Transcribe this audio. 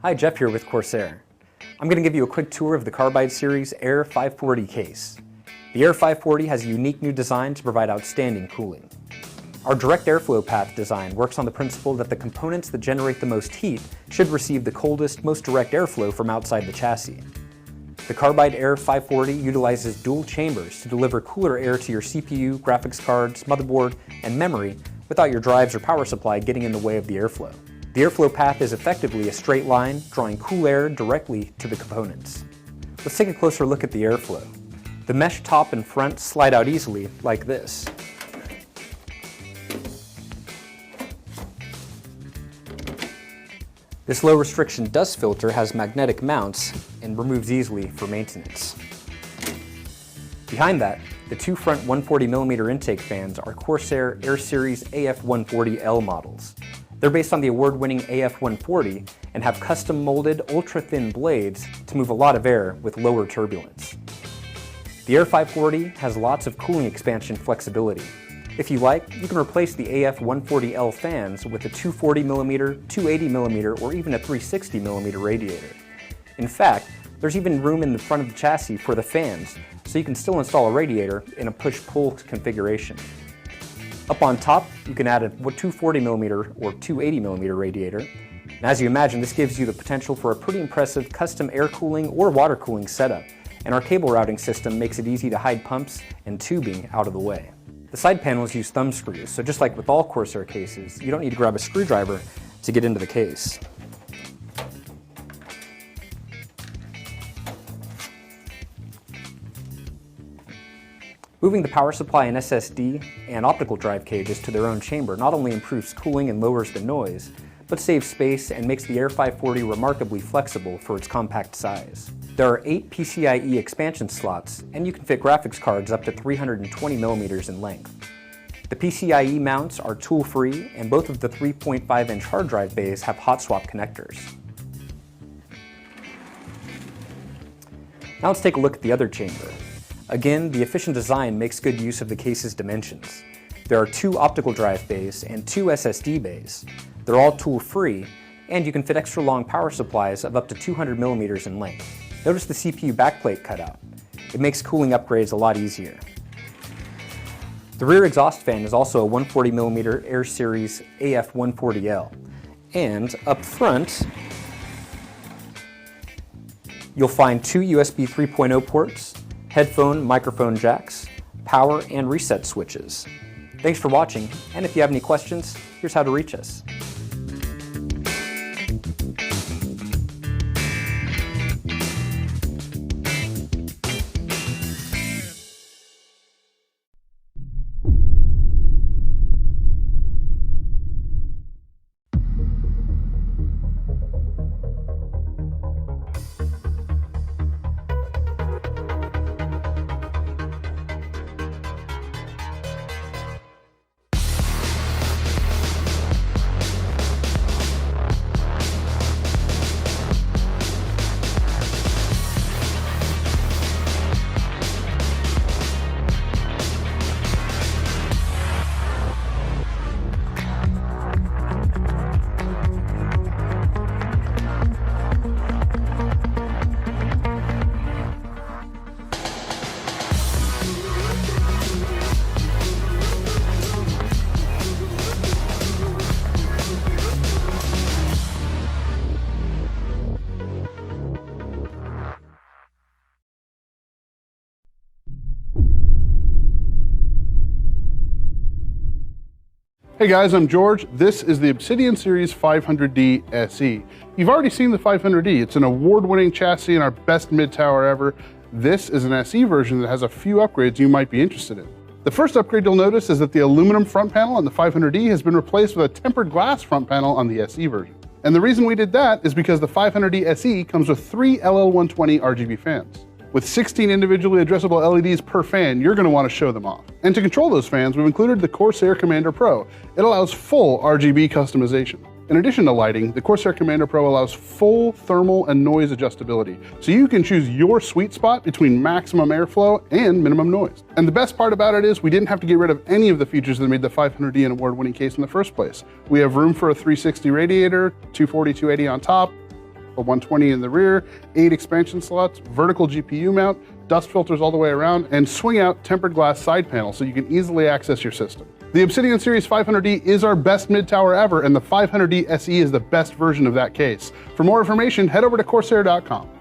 Hi, Jeff here with Corsair. I'm going to give you a quick tour of the Carbide series Aer 540 case. The Aer 540 has a unique new design to provide outstanding cooling. Our direct airflow path design works on the principle that the components that generate the most heat should receive the coldest, most direct airflow from outside the chassis. The Carbide Aer 540 utilizes dual chambers to deliver cooler air to your CPU, graphics cards, motherboard, and memory without your drives or power supply getting in the way of the airflow. The airflow path is effectively a straight line, drawing cool air directly to the components. Let's take a closer look at the airflow. The mesh top and front slide out easily, like this. This low restriction dust filter has magnetic mounts and removes easily for maintenance. Behind that, the two front 140mm intake fans are Corsair Air Series AF140L models. They're based on the award-winning AF140 and have custom molded ultra-thin blades to move a lot of air with lower turbulence. The Aer 540 has lots of cooling expansion flexibility. If you like, you can replace the AF140L fans with a 240mm, 280mm, or even a 360mm radiator. In fact, there's even room in the front of the chassis for the fans, so you can still install a radiator in a push-pull configuration. Up on top, you can add a 240mm or 280mm radiator. And as you imagine, this gives you the potential for a pretty impressive custom air cooling or water cooling setup, and our cable routing system makes it easy to hide pumps and tubing out of the way. The side panels use thumb screws, so just like with all Corsair cases, you don't need to grab a screwdriver to get into the case. Moving the power supply and SSD and optical drive cages to their own chamber not only improves cooling and lowers the noise, but saves space and makes the Aer 540 remarkably flexible for its compact size. There are 8 PCIe expansion slots, and you can fit graphics cards up to 320mm in length. The PCIe mounts are tool-free, and both of the 3.5-inch hard drive bays have hot swap connectors. Now let's take a look at the other chamber. Again, the efficient design makes good use of the case's dimensions. There are 2 optical drive bays and 2 SSD bays. They're all tool-free, and you can fit extra long power supplies of up to 200mm in length. Notice the CPU backplate cutout. It makes cooling upgrades a lot easier. The rear exhaust fan is also a 140mm Air Series AF140L. And up front, you'll find 2 USB 3.0 ports, headphone, microphone jacks, power and reset switches. Thanks for watching, and if you have any questions, here's how to reach us. Hey guys, I'm George. This is the Obsidian Series 500D SE. You've already seen the 500D. It's an award-winning chassis and our best mid-tower ever. This is an SE version that has a few upgrades you might be interested in. The first upgrade you'll notice is that the aluminum front panel on the 500D has been replaced with a tempered glass front panel on the SE version. And the reason we did that is because the 500D SE comes with 3 LL120 RGB fans. With 16 individually addressable LEDs per fan, you're going to want to show them off. And to control those fans, we've included the Corsair Commander Pro. It allows full RGB customization. In addition to lighting, the Corsair Commander Pro allows full thermal and noise adjustability, so you can choose your sweet spot between maximum airflow and minimum noise. And the best part about it is we didn't have to get rid of any of the features that made the 500D an award-winning case in the first place. We have room for a 360 radiator, 240, 280 on top, a 120 in the rear, 8 expansion slots, vertical GPU mount, dust filters all the way around, and swing out tempered glass side panel so you can easily access your system. The Obsidian Series 500D is our best mid-tower ever, and the 500D SE is the best version of that case. For more information, head over to Corsair.com.